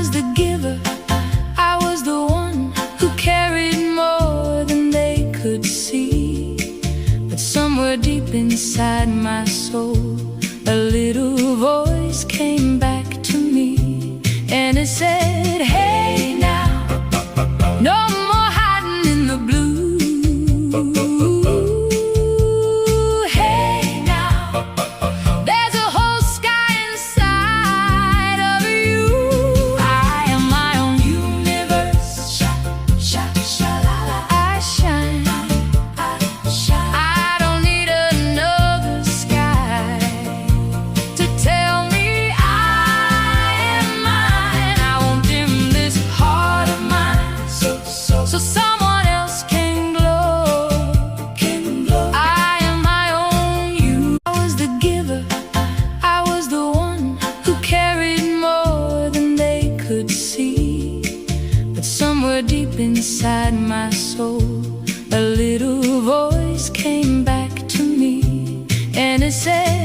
was the giver, I was the one who carried more than they could see. But somewhere deep inside my soul, a little voice came back to me, and it said, hey now, no more hiding in the blue. Hey now, there's a whole sky inside of you. I am my own universe. I shine. I don't need another sky to tell me I am mine. I won't dim this heart of mine, so someone else can glow. I am my own you. I was the giver, I was the one who carried more than they could see. But somewhere deep inside my soul, a little voice came back to me, and it said,